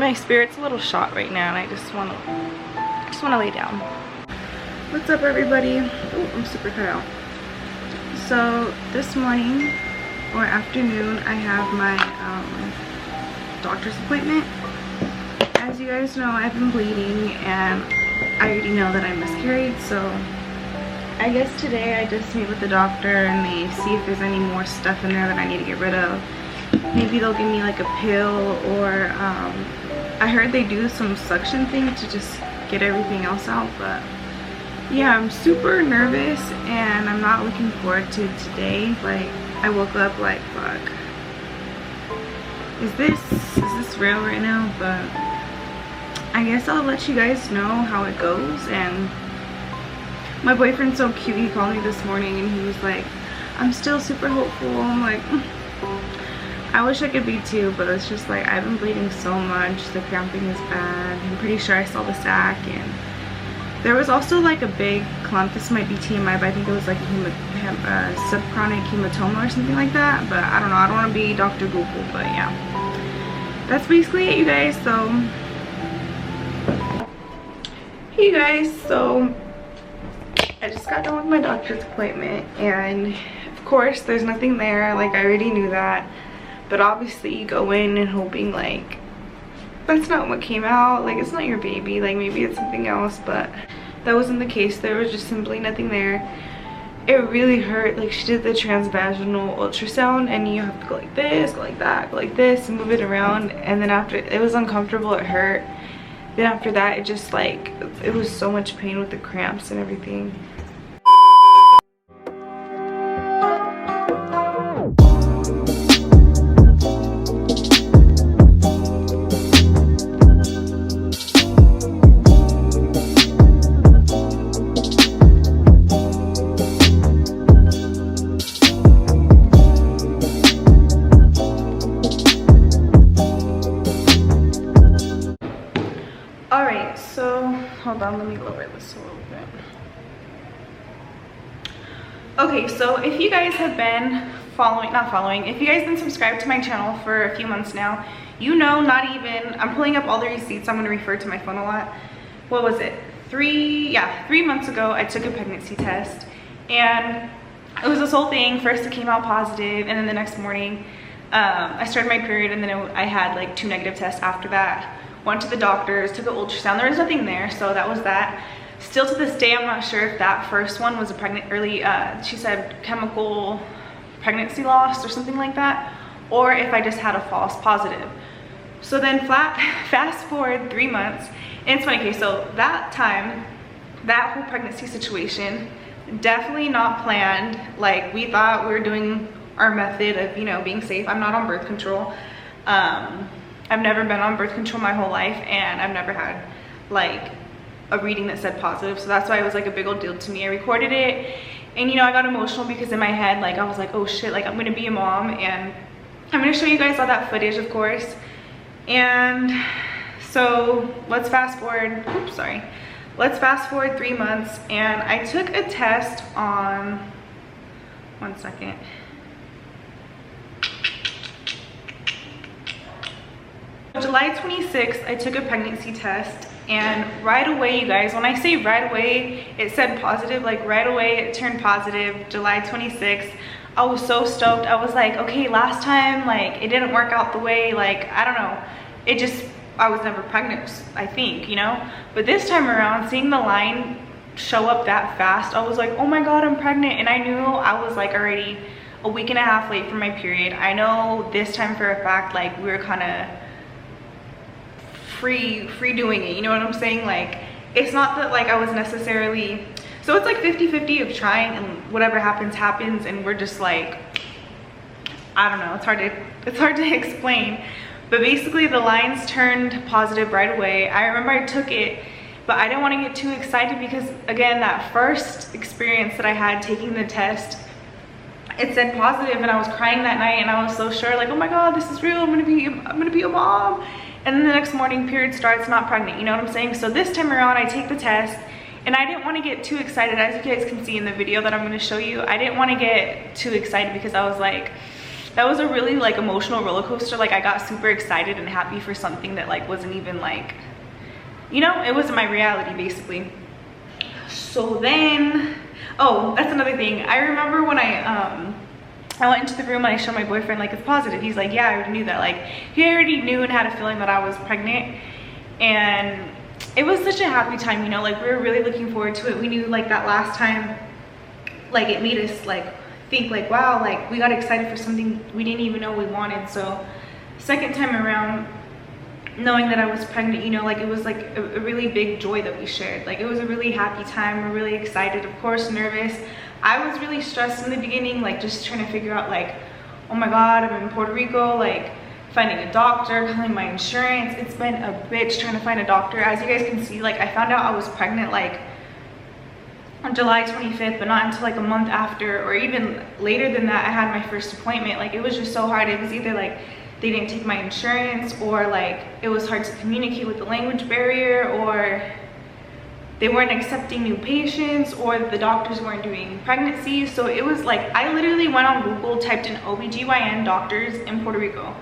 My spirit's a little shot right now, and I just want to lay down. What's up, everybody? Oh, I'm super cut out. So this morning or afternoon, I have my doctor's appointment. As you guys know, I've been bleeding, and I already know that I miscarried, so I guess today I just meet with the doctor and they see if there's any more stuff in there that I need to get rid of. Maybe they'll give me like a pill, or I heard they do some suction thing to just get everything else out. But yeah, I'm super nervous and I'm not looking forward to today. Like, I woke up like, fuck, is this real right now? But I guess I'll let you guys know how it goes. And my boyfriend's so cute, he called me this morning and he was like, I'm still super hopeful. I'm like, I wish I could be too, but it's just like, I've been bleeding so much, the cramping is bad. I'm pretty sure I saw the sac, and there was also like a big clump. This might be TMI, but I think it was like a subchronic hematoma or something like that. But I don't know, I don't want to be Dr. Google, but yeah. That's basically it, you guys. So, hey you guys, so I just got done with my doctor's appointment, and of course there's nothing there. Like, I already knew that, but obviously you go in and hoping like that's not what came out, like it's not your baby, like maybe it's something else. But that wasn't the case. There was just simply nothing there. It really hurt. Like, she did the transvaginal ultrasound, and you have to go like this, go like that, go like this, and move it around. And then after, it was uncomfortable, it hurt. Then after that, it just like, it was so much pain with the cramps and everything. Alright, so hold on, let me lower this a little bit. Okay, so if you guys have been if you guys have been subscribed to my channel for a few months now, you know, not even, I'm pulling up all the receipts, I'm going to refer to my phone a lot. What was it? 3 months ago, I took a pregnancy test, and it was this whole thing. First it came out positive, and then the next morning, I started my period, and then I had like 2 negative tests after that. Went to the doctors, took an ultrasound. There was nothing there, so that was that. Still to this day, I'm not sure if that first one was a she said chemical pregnancy loss or something like that, or if I just had a false positive. So then fast forward 3 months, and it's funny, okay, so that time, that whole pregnancy situation, definitely not planned. Like, we thought we were doing our method of, you know, being safe. I'm not on birth control. I've never been on birth control my whole life, and I've never had like a reading that said positive, so that's why it was like a big old deal to me. I recorded it, and you know, I got emotional because in my head, like, I was like, oh shit, like I'm gonna be a mom. And I'm gonna show you guys all that footage, of course. And so let's fast forward, let's fast forward 3 months, and I took a test on, one second. July 26th, I took a pregnancy test, and right away, you guys, when I say right away, it said positive. Like, right away it turned positive. July 26th, I was so stoked. I was like, okay, last time, like, it didn't work out the way, like, I don't know, it just, I was never pregnant, I think, you know. But this time around, seeing the line show up that fast, I was like, oh my god, I'm pregnant. And I knew I was like already a week and a half late for my period. I know this time for a fact, like, we were kind of free doing it, you know what I'm saying? Like, it's not that like I was necessarily, so it's like 50-50 of trying, and whatever happens happens, and we're just like, I don't know, it's hard to explain. But basically the lines turned positive right away. I remember I took it, but I didn't want to get too excited because, again, that first experience that I had taking the test, it said positive, and I was crying that night, and I was so sure, like, oh my god, this is real, I'm gonna be a mom. And then the next morning, period starts, not pregnant, you know what I'm saying? So this time around, I take the test, and I didn't want to get too excited. As you guys can see in the video that I'm going to show you, I didn't want to get too excited because I was like, that was a really like emotional roller coaster. Like I got super excited and happy for something that like wasn't even like, you know, it wasn't my reality basically. So then, oh, that's another thing. I remember when I went into the room and I showed my boyfriend like it's positive. He's like, yeah, I already knew that. Like he already knew and had a feeling that I was pregnant, and it was such a happy time, you know, like we were really looking forward to it. We knew like that last time, like it made us like think like, wow, like we got excited for something we didn't even know we wanted. So second time around, knowing that I was pregnant, you know, like it was like a really big joy that we shared. Like it was a really happy time. We're really excited, of course, nervous. I was really stressed in the beginning, like just trying to figure out like, oh my God, I'm in Puerto Rico, like finding a doctor, calling my insurance. It's been a bitch trying to find a doctor. As you guys can see, like I found out I was pregnant like on July 25th, but not until like a month after, or even later than that, I had my first appointment. Like it was just so hard. It was either like they didn't take my insurance, or like it was hard to communicate with the language barrier, or they weren't accepting new patients, or the doctors weren't doing pregnancies. So it was like, I literally went on Google, typed in OBGYN doctors in Puerto Rico.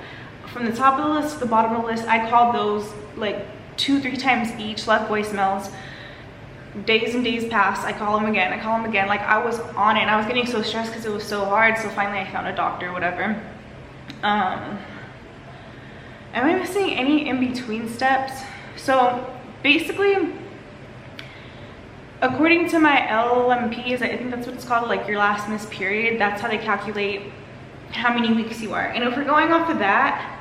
From the top of the list to the bottom of the list, I called those like 2-3 times each, left voicemails. Days and days passed. I call them again, I call them again. Like I was on it, and I was getting so stressed because it was so hard. So finally I found a doctor, whatever. Am I missing any in-between steps? So basically, according to my LMPs, I think that's what it's called, like your last missed period, that's how they calculate how many weeks you are. And if we're going off of that,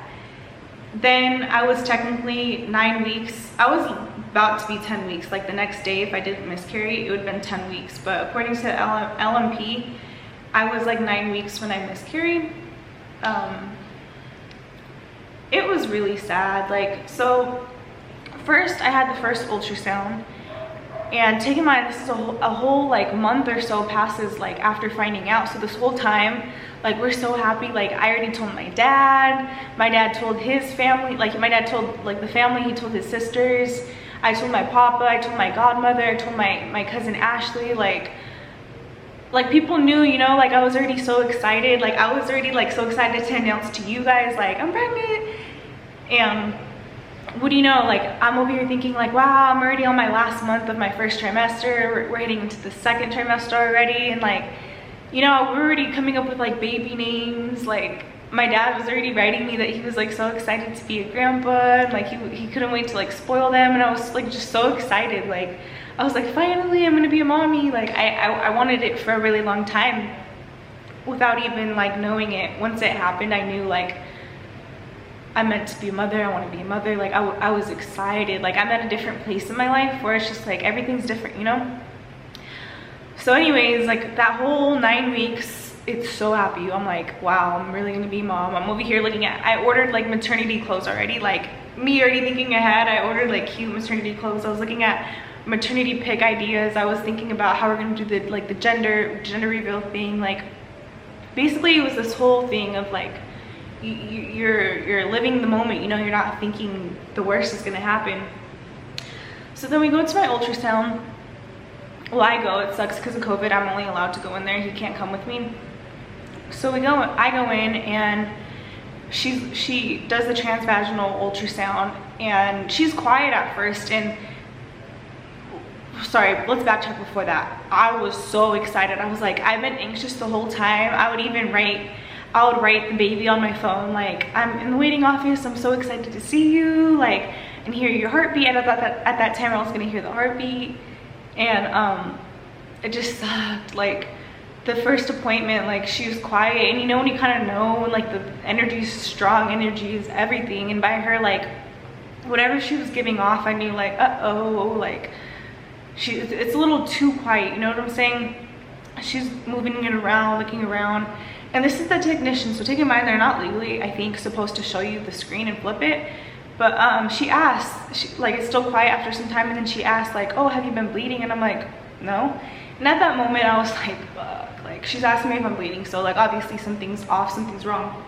then I was technically 9 weeks. I was about to be 10 weeks. Like the next day, if I didn't miscarry, it would have been 10 weeks. But according to LMP, I was like 9 weeks when I miscarried. It was really sad. Like, so first I had the first ultrasound, and take in mind, this is a whole like month or so passes like after finding out. So this whole time, like we're so happy. Like I already told my dad told his family, like my dad told like the family, he told his sisters, I told my papa, I told my godmother, I told my cousin Ashley, like people knew, you know, like I was already so excited. Like I was already like so excited to announce to you guys like I'm pregnant. And what do you know, like I'm over here thinking like, wow, I'm already on my last month of my first trimester. We're heading into the second trimester already, and like, you know, we're already coming up with like baby names. Like my dad was already writing me that he was like so excited to be a grandpa, and like he couldn't wait to like spoil them. And I was like just so excited. Like I was like, finally I'm gonna be a mommy. Like I wanted it for a really long time without even like knowing it. Once it happened, I knew like I meant to be a mother. I want to be a mother. Like I was excited. Like I'm at a different place in my life where it's just like everything's different, you know? So anyways, like that whole 9 weeks, it's so happy. I'm like, wow, I'm really gonna be mom. I'm over here looking at, I ordered like maternity clothes already. Like me already thinking ahead, I ordered like cute maternity clothes. I was looking at maternity pic ideas. I was thinking about how we're gonna do the like the gender reveal thing. Like basically it was this whole thing of like, you're living the moment, you know, you're not thinking the worst is gonna happen. So then we go to my ultrasound. Well, I go, it sucks because of COVID, I'm only allowed to go in there, he can't come with me. So I go in, and she does the transvaginal ultrasound, and she's quiet at first. And sorry, let's backtrack before that. I was so excited. I was like, I've been anxious the whole time. I would write the baby on my phone, like, I'm in the waiting office, I'm so excited to see you, like, and hear your heartbeat. And I thought that at that time I was gonna hear the heartbeat. And it just sucked. Like the first appointment, like she was quiet, and you know when you kind of know when like the energy is strong, energy is everything. And by her, like whatever she was giving off, I knew like, uh-oh, like it's a little too quiet, you know what I'm saying? She's moving it around, looking around. And this is the technician, so take in mind they're not legally, I think, supposed to show you the screen and flip it. But she asked, like it's still quiet after some time, and then she asked like, oh, have you been bleeding? And I'm like, no. And at that moment I was like, fuck, like she's asking me if I'm bleeding, so like obviously something's off, something's wrong.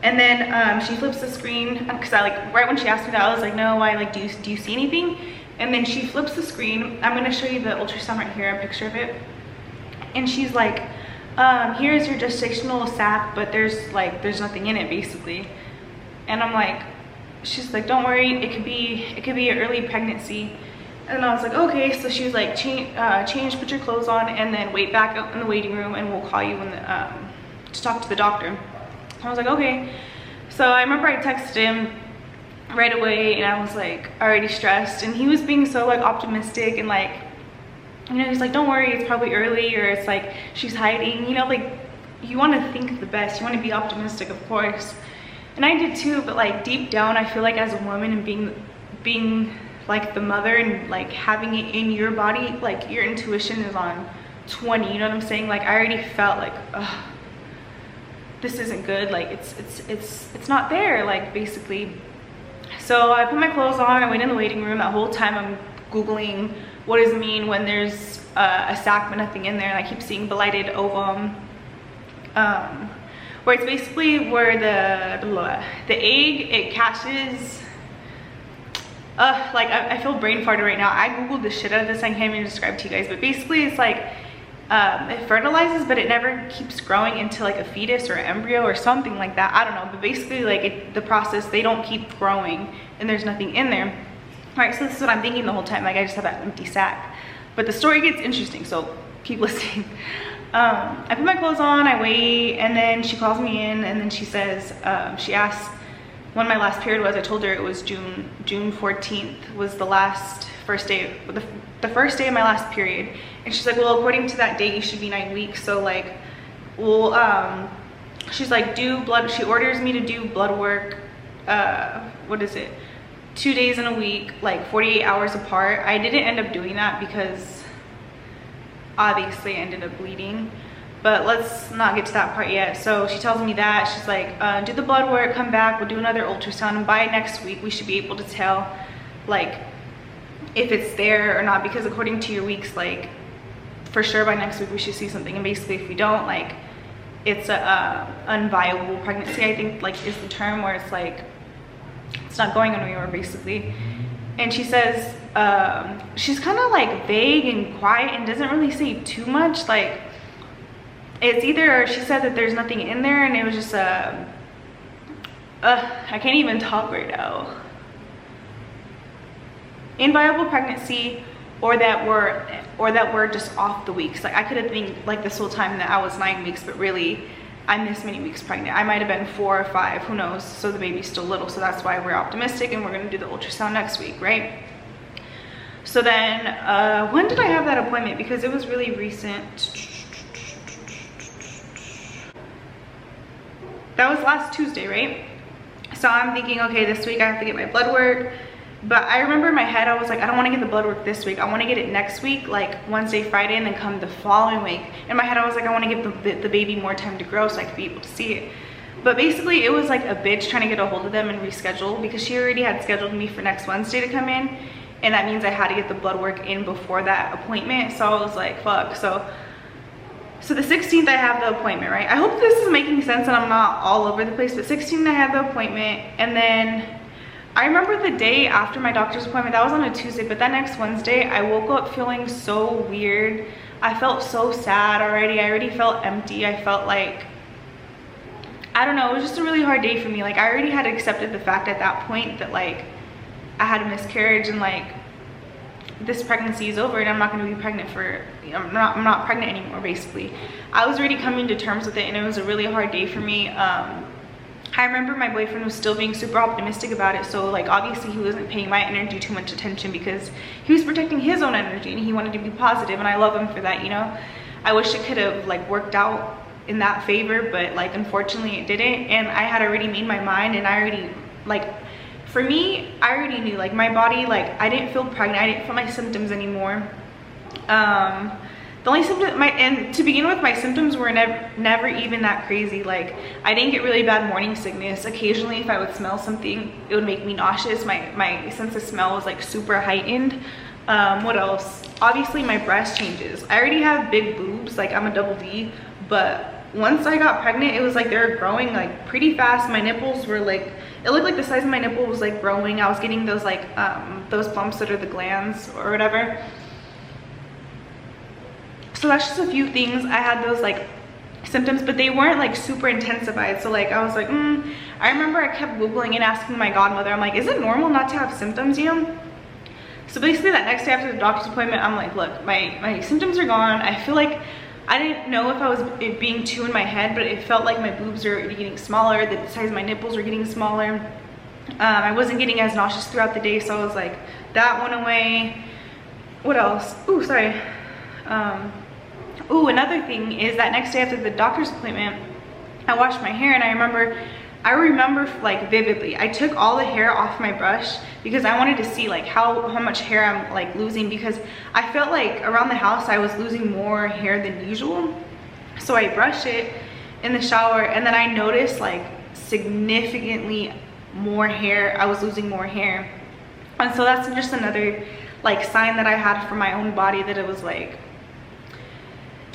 And then she flips the screen, because I like, right when she asked me that, I was like, no, why, like do you see anything? And then she flips the screen. I'm gonna show you the ultrasound right here, a picture of it. And she's like, here's your gestational sac, but there's nothing in it basically. And I'm like, she's like, don't worry, it could be an early pregnancy. And I was like, okay. So she was like, change, put your clothes on, and then wait back up in the waiting room, and we'll call you when to talk to the doctor. I was like, okay. So I remember I texted him right away, and I was like already stressed, and he was being so like optimistic, and like, you know, he's like, don't worry, it's probably early, or it's like she's hiding, you know, like you want to think the best, you want to be optimistic, of course. And I did too, but like deep down I feel like as a woman, and being like the mother, and like having it in your body, like your intuition is on 20, you know what I'm saying? Like I already felt like, ugh, this isn't good, like it's not there, like basically. So I put my clothes on, I went in the waiting room. That whole time I'm Googling what does it mean when there's a sac but nothing in there, and I keep seeing blighted ovum, where it's basically where the egg, it catches, like I feel brain farted right now. I googled the shit out of this, I can't even describe to you guys, but basically it's like it fertilizes, but it never keeps growing into like a fetus or embryo or something like that, I don't know. But basically like the process, they don't keep growing and there's nothing in there. All right, so this is what I'm thinking the whole time, like I just have that empty sac. But the story gets interesting, so keep listening. I put my clothes on, I wait, and then she calls me in, and then she says, she asks when my last period was. I told her it was June 14th was the first day of my last period. And she's like, well, according to that date, you should be 9 weeks. So like, well, she's like, do blood, she orders me to do blood work, what is it, 2 days in a week, like 48 hours apart. I didn't end up doing that because obviously I ended up bleeding, but let's not get to that part yet. So she tells me that, she's like, do the blood work, come back, we'll do another ultrasound, and by next week we should be able to tell like if it's there or not, because according to your weeks, like for sure by next week we should see something. And basically if we don't, like it's a unviable pregnancy, I think, like is the term, where it's like it's not going anywhere basically. And she says, she's kind of like vague and quiet and doesn't really say too much. Like it's either, she said that there's nothing in there, and it was just I can't even talk right now, inviable pregnancy, or that we're just off the weeks. Like I could have been like this whole time that I was 9 weeks, but really I'm this many weeks pregnant. I might have been 4 or 5, who knows. So the baby's still little, so that's why we're optimistic, and we're gonna do the ultrasound next week, right? So then when did I have that appointment? Because it was really recent. That was last Tuesday, right? So I'm thinking, okay, this week I have to get my blood work. But I remember in my head, I was like, I don't want to get the blood work this week. I want to get it next week, like Wednesday, Friday, and then come the following week. In my head, I was like, I want to give the baby more time to grow so I could be able to see it. But basically, it was like a bitch trying to get a hold of them and reschedule, because she already had scheduled me for next Wednesday to come in. And that means I had to get the blood work in before that appointment. So I was like, fuck. So the 16th I have the appointment, right? I hope this is making sense and I'm not all over the place. But 16th I had the appointment, and then I remember the day after my doctor's appointment, that was on a Tuesday, but that next Wednesday, I woke up feeling so weird. I felt so sad already. I already felt empty. I felt like, I don't know, it was just a really hard day for me. Like I already had accepted the fact at that point that like I had a miscarriage, and like this pregnancy is over, and I'm not going to be pregnant for, I'm not pregnant anymore basically. I was already coming to terms with it, and it was a really hard day for me. I remember my boyfriend was still being super optimistic about it, so like obviously he wasn't paying my energy too much attention, because he was protecting his own energy and he wanted to be positive, and I love him for that, you know. I wish it could have like worked out in that favor, but like unfortunately it didn't. And I had already made my mind, and I already, like, for me, I already knew, like my body, like I didn't feel pregnant, I didn't feel my symptoms anymore. The only symptom, and to begin with, my symptoms were never even that crazy. Like I didn't get really bad morning sickness. Occasionally if I would smell something, it would make me nauseous. My sense of smell was like super heightened. What else? Obviously my breast changes. I already have big boobs, like I'm a double D, but once I got pregnant, it was like they were growing like pretty fast. My nipples were like, it looked like the size of my nipple was like growing. I was getting those like those bumps that are the glands or whatever. So that's just a few things. I had those like symptoms, but they weren't like super intensified. So like I was like, I remember I kept Googling and asking my godmother, I'm like, is it normal not to have symptoms, you know? So basically that next day after the doctor's appointment, I'm like, look, my symptoms are gone. I feel like, I didn't know if I was being too in my head, but it felt like my boobs are getting smaller, the size of my nipples were getting smaller. I wasn't getting as nauseous throughout the day, so I was like, that went away. What else? Ooh, sorry. Ooh, another thing is that next day after the doctor's appointment, I washed my hair, and I remember like vividly, I took all the hair off my brush because I wanted to see like how much hair I'm like losing, because I felt like around the house I was losing more hair than usual. So I brushed it in the shower, and then I noticed like significantly more hair. I was losing more hair, and so that's just another like sign that I had for my own body that it was like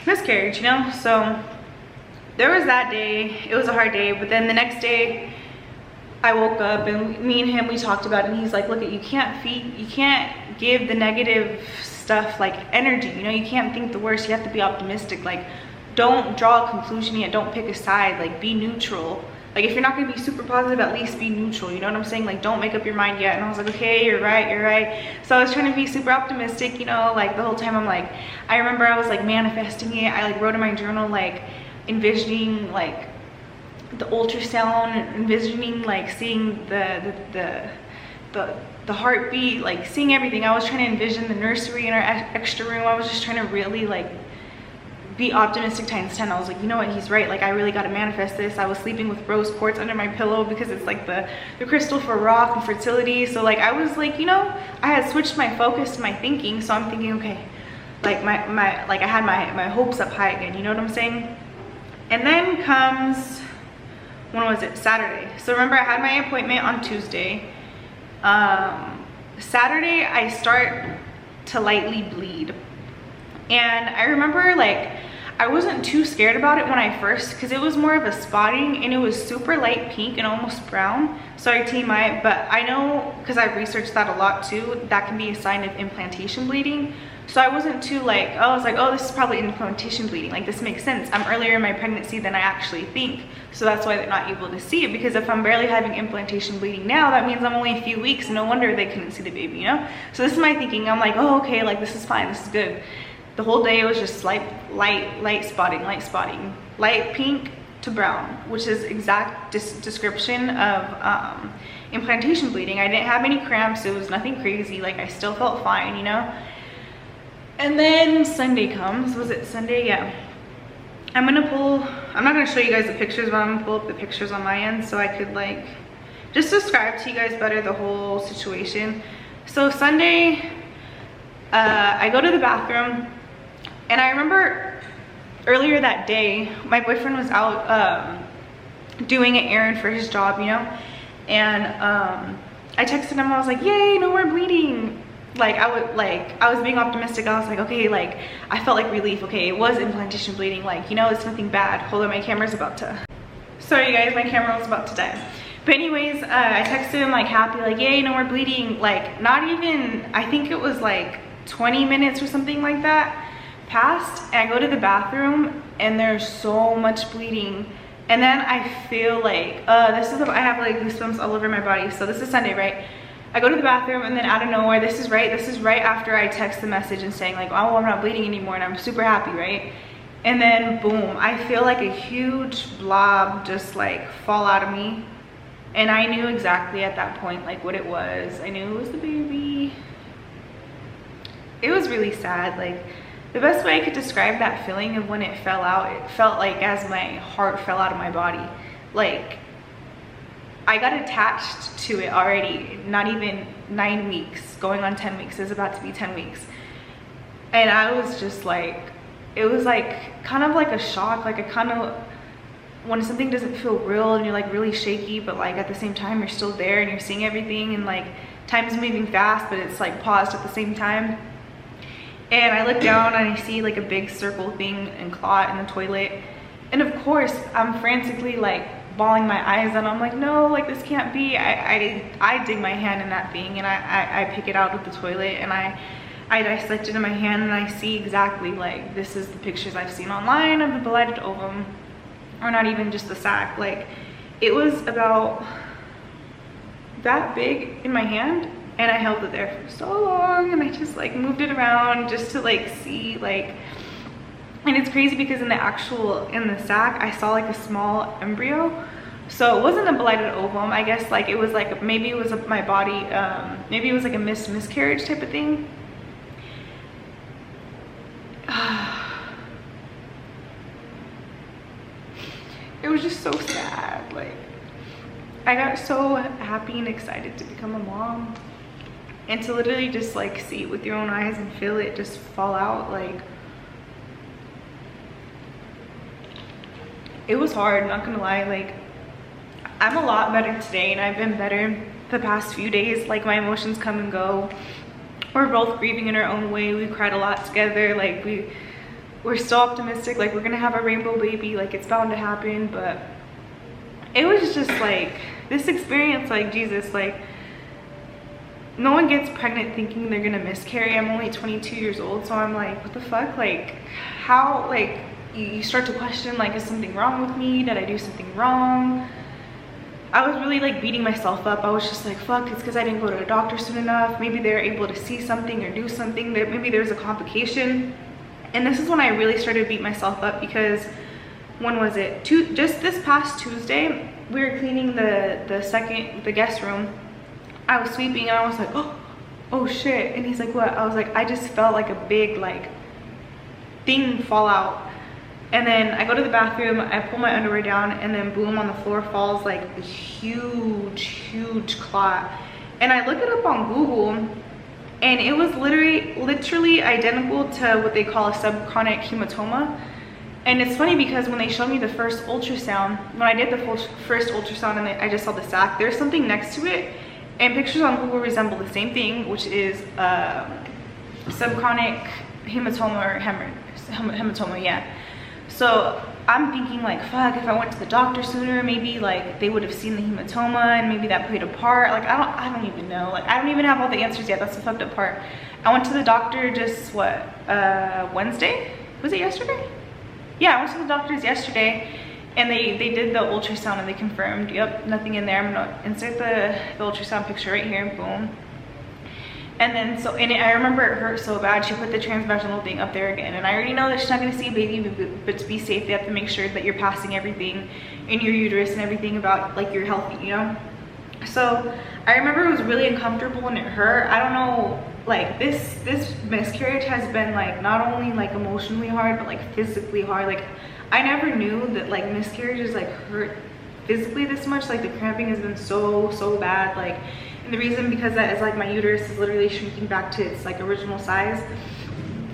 miscarriage, you know? So there was that day. It was a hard day, but then the next day I woke up and me and him, we talked about it, and he's like, look, you can't give the negative stuff like energy, you know? You can't think the worst. You have to be optimistic. Like, don't draw a conclusion yet, don't pick a side, like be neutral. Like if you're not gonna be super positive, at least be neutral, you know what I'm saying? Like don't make up your mind yet. And I was like, okay, you're right. So I was trying to be super optimistic, you know, like the whole time. I'm like, I remember I was like manifesting it. I like wrote in my journal, like envisioning like the ultrasound, envisioning like seeing the heartbeat, like seeing everything. I was trying to envision the nursery in our extra room. I was just trying to really like be optimistic times 10. I was like, you know what, he's right. Like I really got to manifest this. I was sleeping with rose quartz under my pillow because it's like the crystal for rock and fertility. So like I was like, you know, I had switched my focus to my thinking. So I'm thinking, okay, like like I had my hopes up high again, you know what I'm saying? And then comes, when was it? Saturday. So remember I had my appointment on Tuesday. Saturday I start to lightly bleed. And I remember like I wasn't too scared about it when I first, because it was more of a spotting and it was super light pink and almost brown. Sorry TMI, but I know because I've researched that a lot too, that can be a sign of implantation bleeding. So I wasn't too like, oh, I was like, oh, this is probably implantation bleeding. Like this makes sense. I'm earlier in my pregnancy than I actually think. So that's why they're not able to see it, because if I'm barely having implantation bleeding now, that means I'm only a few weeks. No wonder they couldn't see the baby, you know? So this is my thinking. I'm like, oh, okay, like this is fine, this is good. The whole day it was just light spotting, light pink to brown, which is exact description of implantation bleeding. I didn't have any cramps. It was nothing crazy. Like I still felt fine, you know? And then Sunday comes. Was it Sunday? Yeah. I'm not gonna show you guys the pictures, but I'm gonna pull up the pictures on my end so I could like just describe to you guys better the whole situation. So Sunday, I go to the bathroom. And I remember earlier that day, my boyfriend was out doing an errand for his job, you know? And I texted him, I was like, yay, no more bleeding. Like I was being optimistic. I was like, okay, like I felt like relief. Okay, it was implantation bleeding. Like, you know, it's nothing bad. Hold on, my camera's about to, sorry you guys, my camera was about to die. But anyways, I texted him like happy, like, yay, no more bleeding. Like not even, I think it was like 20 minutes or something like that passed, and I go to the bathroom and there's so much bleeding. And then I feel like I have like goosebumps all over my body. So this is Sunday, right? I go to the bathroom, and then out of nowhere, this is right after I text the message and saying like, oh, I'm not bleeding anymore, and I'm super happy, right? And then boom, I feel like a huge blob just like fall out of me. And I knew exactly at that point like what it was. I knew it was the baby. It was really sad. Like the best way I could describe that feeling of when it fell out, it felt like as my heart fell out of my body. Like I got attached to it already, not even 9 weeks, going on 10 weeks. It's about to be 10 weeks. And I was just like, it was like kind of like a shock. Like I kind of, when something doesn't feel real and you're like really shaky, but like at the same time you're still there and you're seeing everything, and like time's moving fast, but it's like paused at the same time. And I look down and I see like a big circle thing and clot in the toilet. And of course I'm frantically like bawling my eyes out. I'm like, no, like this can't be. I dig my hand in that thing, and I pick it out of the toilet, and I I dissect it in my hand and I see exactly, like, this is the pictures I've seen online of the blighted ovum, or not even just the sac. Like, it was about that big in my hand, and I held it there for so long, and I just like moved it around just to like see, like, and it's crazy because in the sac I saw like a small embryo. So it wasn't a blighted ovum, I guess. Like, it was like, maybe it was my body, maybe it was like a miscarriage type of thing. It was just so sad. Like, I got so happy and excited to become a mom, and to literally just like see it with your own eyes and feel it just fall out. Like, it was hard, not gonna lie. Like, I'm a lot better today, and I've been better the past few days. Like, my emotions come and go. We're both grieving in our own way. We cried a lot together. Like, we're still optimistic. Like, we're gonna have a rainbow baby. Like, it's bound to happen. But it was just like this experience, like, Jesus, like, no one gets pregnant thinking they're gonna miscarry. I'm only 22 years old, so I'm like, what the fuck? Like, how? Like, you start to question, like, is something wrong with me? Did I do something wrong? I was really like beating myself up. I was just like, fuck, it's because I didn't go to a doctor soon enough. Maybe they're able to see something or do something. That maybe there's a complication. And this is when I really started to beat myself up, because when was it? Just this past Tuesday, we were cleaning the guest room. I was sweeping and I was like, oh shit. And he's like, what? I was like, I just felt like a big like thing fall out. And then I go to the bathroom, I pull my underwear down, and then boom, on the floor falls like this huge clot. And I look it up on Google, and it was literally identical to what they call a subchronic hematoma. And it's funny because when they showed me the first ultrasound, when I did the first ultrasound and I just saw the sac, there's something next to it, and pictures on Google resemble the same thing, which is subchronic hematoma or hematoma, yeah. So I'm thinking, like, fuck, if I went to the doctor sooner, maybe like they would have seen the hematoma and maybe that played a part. Like, I don't even know. Like, I don't even have all the answers yet. That's the fucked up part. I went to the doctor just Wednesday? Was it yesterday? Yeah, I went to the doctor's yesterday, and they did the ultrasound and they confirmed, yep, nothing in there. I'm gonna insert the ultrasound picture right here, boom. And then I remember it hurt so bad. She put the transvaginal thing up there again, and I already know that she's not gonna see a baby, but to be safe, they have to make sure that you're passing everything in your uterus and everything about like you're healthy, you know. So I remember it was really uncomfortable and it hurt. I don't know, like this miscarriage has been like not only like emotionally hard, but like physically hard. Like, I never knew that like miscarriages like hurt physically this much. Like, the cramping has been so bad. Like, and the reason because that is like my uterus is literally shrinking back to its like original size,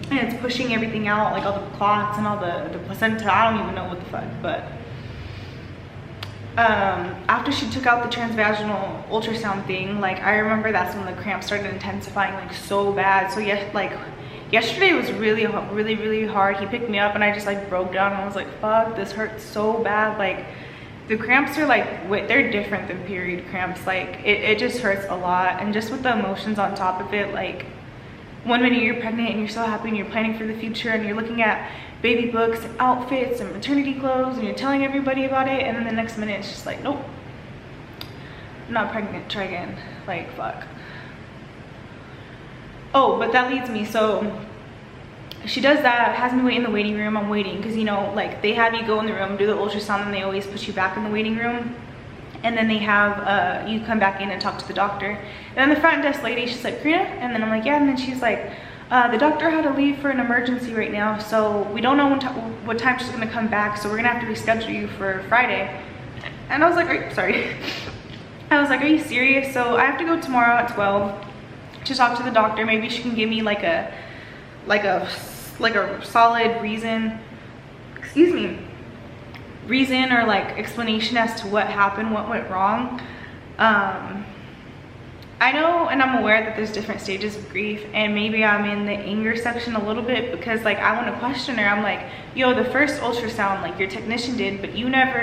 and it's pushing everything out, like all the clots and all the placenta. I don't even know what the fuck. But after she took out the transvaginal ultrasound thing, like, I remember that's when the cramps started intensifying like so bad. So yeah, like yesterday was really hard. He picked me up and I just like broke down and I was like, fuck, this hurts so bad. Like, the cramps are like, they're different than period cramps. Like, it just hurts a lot. And just with the emotions on top of it, like, one minute you're pregnant and you're so happy and you're planning for the future and you're looking at baby books and outfits and maternity clothes and you're telling everybody about it, and then the next minute it's just like, nope, I'm not pregnant, try again. Like, fuck. Oh, but that leads me, so she does that, has me wait in the waiting room. I'm waiting because, you know, like, they have you go in the room, do the ultrasound, and they always put you back in the waiting room, and then they have you come back in and talk to the doctor. And then the front desk lady, she's like, Karina? And then I'm like, yeah. And then she's like, the doctor had to leave for an emergency right now, so we don't know what time she's gonna come back, so we're gonna have to reschedule you for Friday. And I was like, I was like, are you serious? So I have to go tomorrow at 12 to talk to the doctor. Maybe she can give me like a solid reason or like explanation as to what happened, what went wrong. I know and I'm aware that there's different stages of grief, and maybe I'm in the anger section a little bit because, like, I want to question her. I'm like, yo, the first ultrasound, like, your technician did, but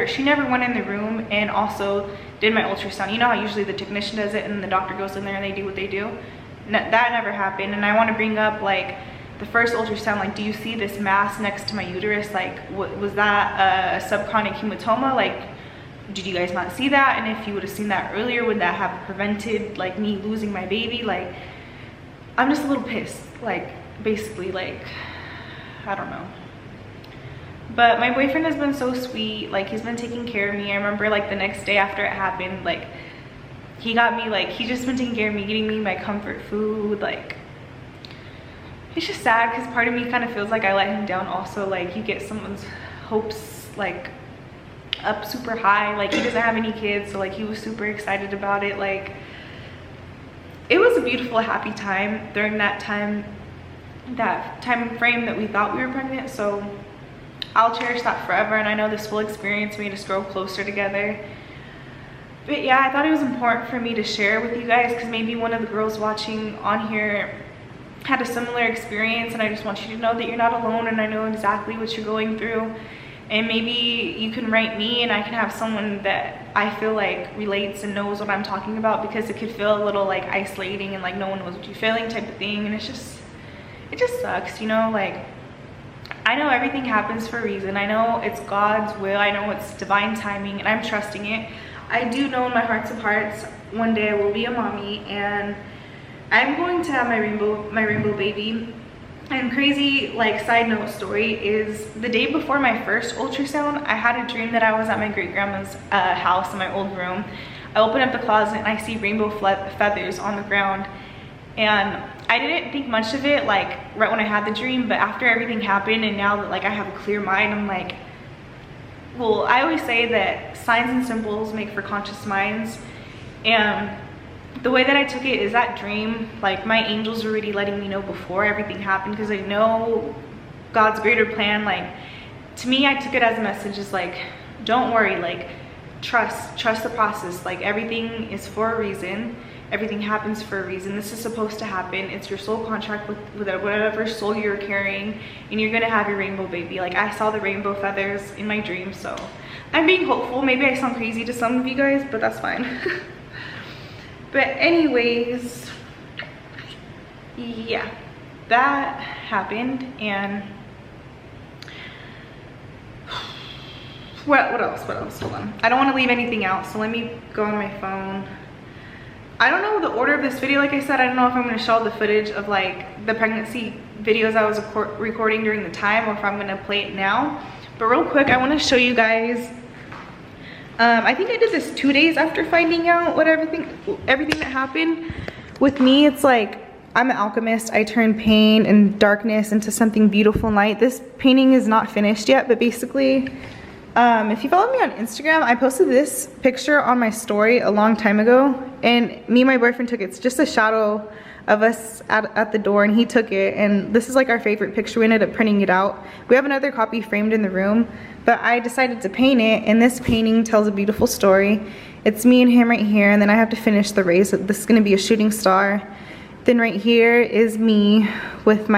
she never went in the room and also did my ultrasound. You know how usually the technician does it and the doctor goes in there and they do what they do? that never happened. And I want to bring up like the first ultrasound, like, do you see this mass next to my uterus? Like, was that a subchorionic hematoma? Like, did you guys not see that? And if you would have seen that earlier, would that have prevented like me losing my baby? Like, I'm just a little pissed, like, basically, like, I don't know. But my boyfriend has been so sweet. Like, he's been taking care of me. I remember like the next day after it happened, like, he got me, like, he's just been taking care of me, getting me my comfort food. Like, it's just sad because part of me kind of feels like I let him down also. Like, you get someone's hopes like up super high. Like, he doesn't have any kids, so like he was super excited about it. Like, it was a beautiful, happy time during that time frame that we thought we were pregnant. So I'll cherish that forever, and I know this full experience made us grow closer together. But yeah, I thought it was important for me to share with you guys because maybe one of the girls watching on here had a similar experience, and I just want you to know that you're not alone, and I know exactly what you're going through. And maybe you can write me and I can have someone that I feel like relates and knows what I'm talking about, because it could feel a little like isolating and like no one knows what you're feeling type of thing. And it just sucks, you know. Like, I know everything happens for a reason. I know it's God's will. I know it's divine timing, and I'm trusting it. I do know in my hearts of hearts one day I will be a mommy, and I'm going to have my rainbow baby. And crazy, like, side note story is the day before my first ultrasound, I had a dream that I was at my great grandma's house in my old room. I open up the closet and I see rainbow feathers on the ground, and I didn't think much of it like right when I had the dream, but after everything happened and now that like I have a clear mind, I'm like, well, I always say that signs and symbols make for conscious minds. And the way that I took it is that dream, like, my angels were already letting me know before everything happened, because I know God's greater plan. Like, to me, I took it as a message, is like, don't worry, like, trust the process. Like, everything is for a reason. Everything happens for a reason. This is supposed to happen. It's your soul contract with whatever soul you're carrying, and you're gonna have your rainbow baby. Like, I saw the rainbow feathers in my dream, so I'm being hopeful. Maybe I sound crazy to some of you guys, but that's fine. But anyways, yeah, that happened. And what else? Hold on, I don't want to leave anything out, so let me go on my phone. I don't know the order of this video. Like I said, I don't know if I'm going to show the footage of like the pregnancy videos I was recording during the time, or if I'm going to play it now. But real quick, I want to show you guys. I think I did this 2 days after finding out what everything that happened with me. It's like, I'm an alchemist. I turn pain and darkness into something beautiful and light. This painting is not finished yet, but basically, if you follow me on Instagram, I posted this picture on my story a long time ago, and me and my boyfriend took it. It's just a shadow of us at the door, and he took it, and this is like our favorite picture. We ended up printing it out. We have another copy framed in the room, but I decided to paint it, and this painting tells a beautiful story. It's me and him right here, and then I have to finish the rays. This is gonna be a shooting star. Then right here is me with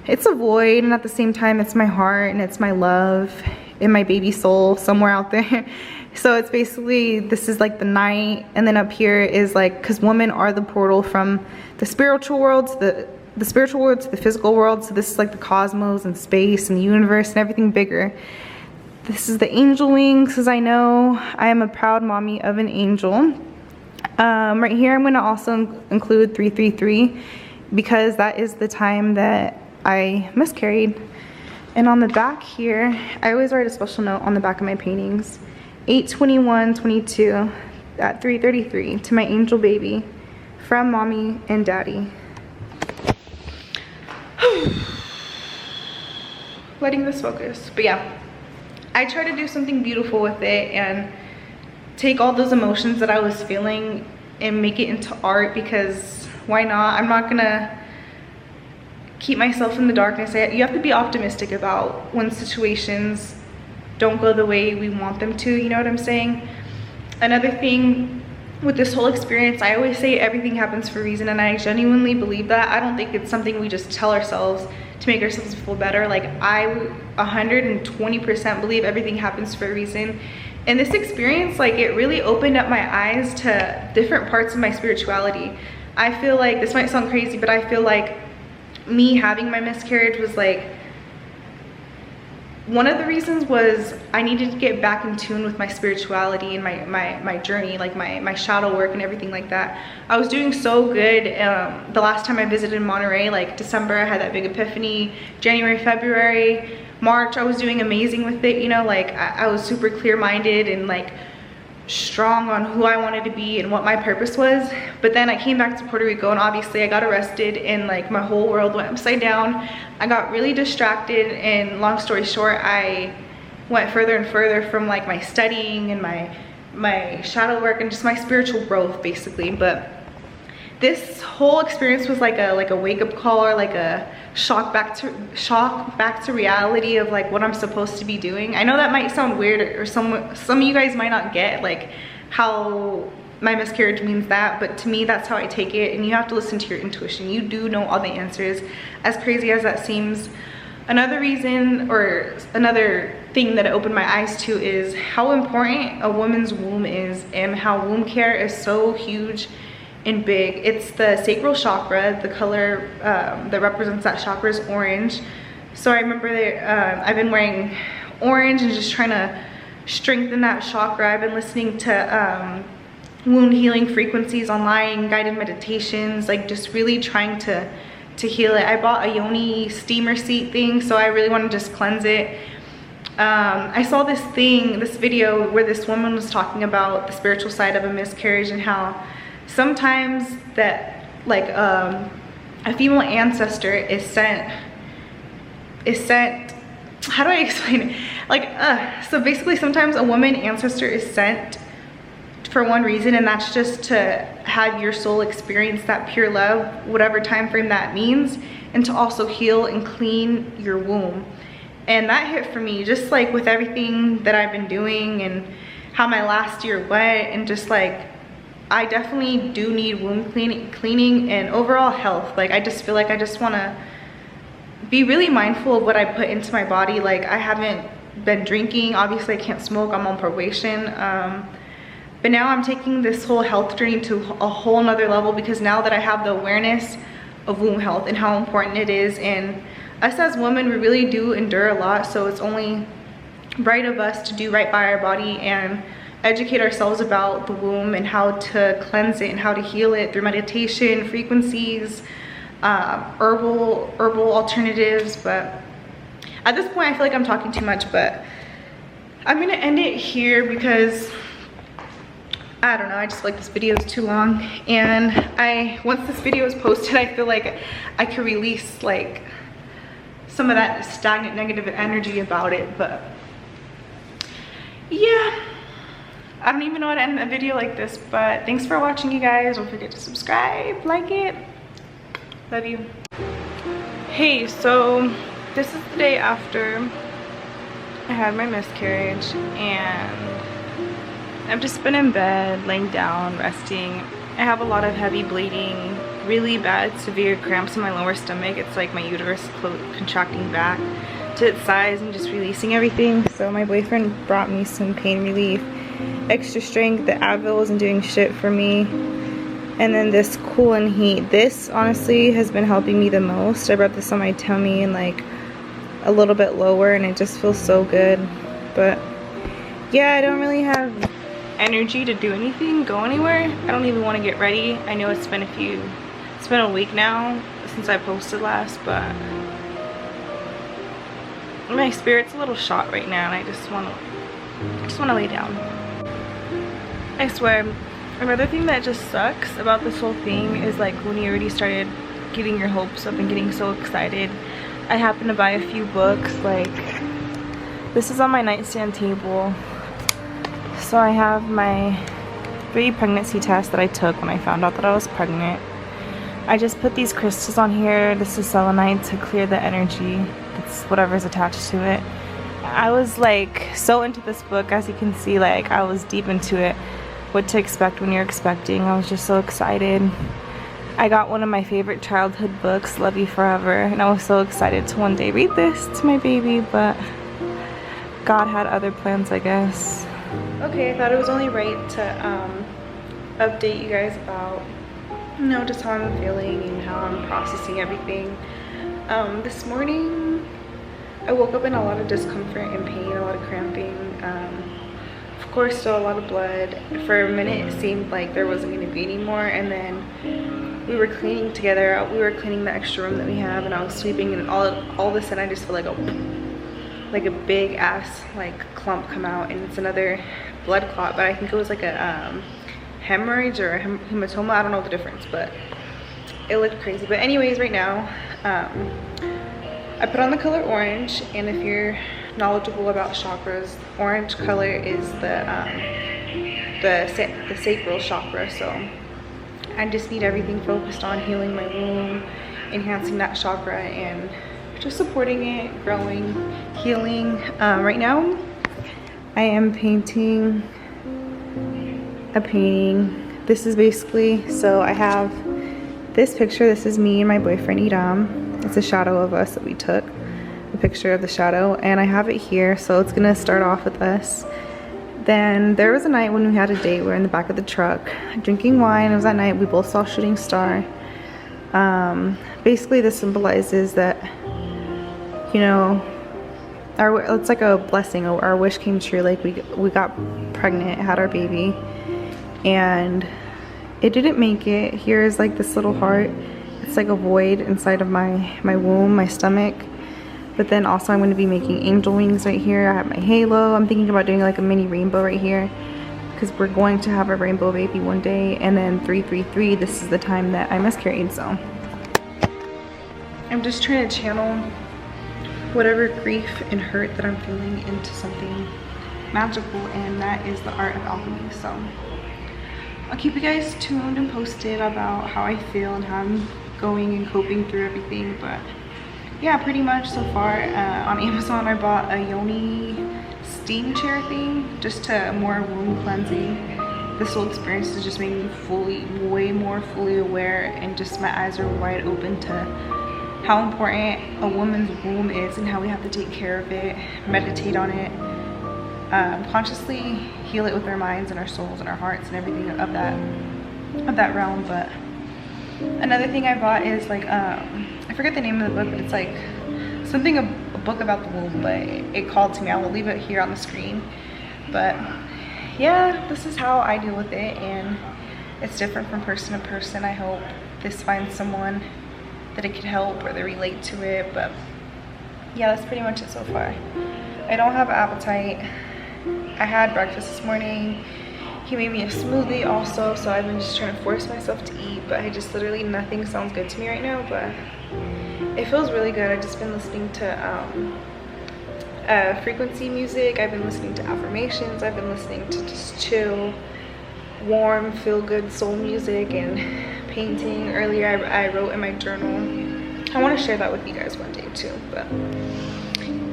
it's a void, and at the same time it's my heart, and it's my love and my baby soul somewhere out there. So it's basically, this is like the night, and then up here is like, because women are the portal from the spiritual world to the spiritual world to the physical world. So this is like the cosmos and space and the universe and everything bigger. This is the angel wings, because I know I am a proud mommy of an angel. Right here I'm going to also include 333, because that is the time that I miscarried. And on the back here, I always write a special note on the back of my paintings. 8/21/22 at 3:33 to my angel baby, from mommy and daddy. Letting this focus. But yeah, I try to do something beautiful with it and take all those emotions that I was feeling and make it into art, because why not? I'm not gonna keep myself in the darkness. You have to be optimistic about when situations don't go the way we want them to, you know what I'm saying? Another thing with this whole experience, I always say everything happens for a reason, and I genuinely believe that. I don't think it's something we just tell ourselves to make ourselves feel better. Like, I 120% believe everything happens for a reason. And this experience, like, it really opened up my eyes to different parts of my spirituality. I feel like, this might sound crazy, but I feel like me having my miscarriage was like, one of the reasons was I needed to get back in tune with my spirituality and my journey, like my shadow work and everything like that. I was doing so good the last time I visited Monterey, like December, I had that big epiphany. January, February, March, I was doing amazing with it, you know, like I was super clear-minded and like strong on who I wanted to be and what my purpose was. But then I came back to Puerto Rico and obviously I got arrested and like my whole world went upside down. I got really distracted, and long story short, I went further and further from like my studying and my shadow work and just my spiritual growth basically. But this whole experience was like a wake-up call, or like a shock back to reality of like what I'm supposed to be doing. I know that might sound weird, or some of you guys might not get like how my miscarriage means that, but to me that's how I take it. And you have to listen to your intuition. You do know all the answers, as crazy as that seems. Another reason, or another thing that opened my eyes to, is how important a woman's womb is, and how womb care is so huge and big. It's the sacral chakra. The color that represents that chakra is orange. So I remember that I've been wearing orange and just trying to strengthen that chakra. I've been listening to wound healing frequencies online, guided meditations, like just really trying to heal it. I bought a yoni steamer seat thing, so I really want to just cleanse it. I saw this video where this woman was talking about the spiritual side of a miscarriage, and how sometimes that like a female ancestor is sent, how do I explain it? Like so basically sometimes a woman ancestor is sent for one reason, and that's just to have your soul experience that pure love, whatever time frame that means, and to also heal and clean your womb. And that hit for me, just like with everything that I've been doing and how my last year went, and just like I definitely do need womb cleaning and overall health. Like I just feel like I just want to be really mindful of what I put into my body. Like I haven't been drinking, obviously I can't smoke, I'm on probation, but now I'm taking this whole health journey to a whole nother level, because now that I have the awareness of womb health and how important it is, and us as women, we really do endure a lot, so it's only right of us to do right by our body and educate ourselves about the womb and how to cleanse it and how to heal it through meditation, frequencies, herbal alternatives. But at this point I feel like I'm talking too much, but I'm gonna end it here because I don't know, I just feel like this video is too long, and once this video is posted, I feel like I could release like some of that stagnant negative energy about it. But yeah, I don't even know how to end a video like this, but thanks for watching, you guys. Don't forget to subscribe, like it. Love you. Hey, so this is the day after I had my miscarriage, and I've just been in bed, laying down, resting. I have a lot of heavy bleeding, really bad, severe cramps in my lower stomach. It's like my uterus contracting back to its size and just releasing everything. So my boyfriend brought me some pain relief, extra strength. The Advil wasn't doing shit for me. And then this Cool and Heat. This honestly has been helping me the most. I rubbed this on my tummy and like a little bit lower, and it just feels so good. But yeah, I don't really have energy to do anything, go anywhere. I don't even want to get ready. I know it's been a week now since I posted last, but my spirit's a little shot right now, and I just want to lay down. I swear, another thing that just sucks about this whole thing is like when you already started getting your hopes up and getting so excited. I happened to buy a few books. Like this is on my nightstand table. So I have my pre-pregnancy test that I took when I found out that I was pregnant. I just put these crystals on here. This is selenite to clear the energy. It's whatever's attached to it. I was like so into this book, as you can see, like I was deep into it. What to expect when you're expecting. I was just so excited. I got one of my favorite childhood books, Love You Forever, and I was so excited to one day read this to my baby, but God had other plans, I guess. Okay, I thought it was only right to update you guys about you know, just how I'm feeling and how I'm processing everything. This morning I woke up in a lot of discomfort and pain, a lot of cramping. Of course, still a lot of blood. For a minute it seemed like there wasn't going to be any more, and then we were cleaning together. We were cleaning the extra room that we have, and I was sweeping, and all of a sudden I just feel like a big ass like clump come out, and it's another blood clot, but I think it was like a hemorrhage or a hematoma. I don't know the difference, but it looked crazy. But anyways, right now I put on the color orange, and if you're knowledgeable about chakras, orange color is the sacral chakra. So I just need everything focused on healing my womb, enhancing that chakra, and just supporting it, growing, healing. Right now I am painting a painting. This is basically, so I have this picture. This is me and my boyfriend Idam. It's a shadow of us that we took, a picture of the shadow, and I have it here. So it's gonna start off with us. Then there was a night when we had a date. We were in the back of the truck drinking wine. It was that night we both saw Shooting Star. Basically this symbolizes that, you know, it's like a blessing. Our wish came true. Like we got pregnant, had our baby, and it didn't make it. Here is like this little heart. It's like a void inside of my womb, my stomach. But then also I'm going to be making angel wings right here. I have my halo. I'm thinking about doing like a mini rainbow right here, because we're going to have a rainbow baby one day. And then 333, this is the time that I miscarried. So I'm just trying to channel whatever grief and hurt that I'm feeling into something magical, and that is the art of alchemy. So I'll keep you guys tuned and posted about how I feel and how I'm going and coping through everything. But yeah, pretty much so far. On Amazon I bought a yoni steam chair thing, just to more womb cleansing. This whole experience has just made me way more fully aware, and just my eyes are wide open to how important a woman's womb is and how we have to take care of it, meditate on it, consciously heal it with our minds and our souls and our hearts and everything of that realm. But another thing I bought is like I forget the name of the book, but it's like something, a book about the womb, but it called to me. I will leave it here on the screen. But yeah, this is how I deal with it, and it's different from person to person. I hope this finds someone that it could help or they relate to it. But yeah, that's pretty much it so far. I don't have appetite. I had breakfast this morning. He made me a smoothie also, so I've been just trying to force myself to eat, but I just literally, nothing sounds good to me right now, but it feels really good. I've just been listening to frequency music. I've been listening to affirmations. I've been listening to just chill, warm, feel good soul music, and painting. Earlier I wrote in my journal. I want to share that with you guys one day too. But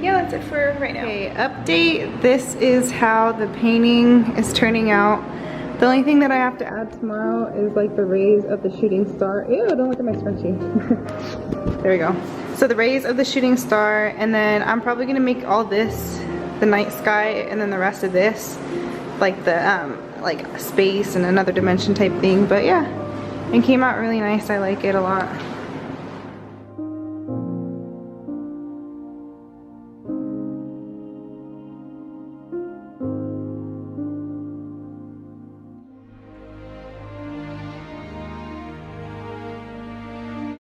yeah, that's it for right now. Okay, update. This is how the painting is turning out. The only thing that I have to add tomorrow is like the rays of the shooting star. Ew, don't look at my scrunchie. There we go. So the rays of the shooting star, and then I'm probably gonna make all this the night sky, and then the rest of this like the like space and another dimension type thing. But yeah, it came out really nice. I like it a lot.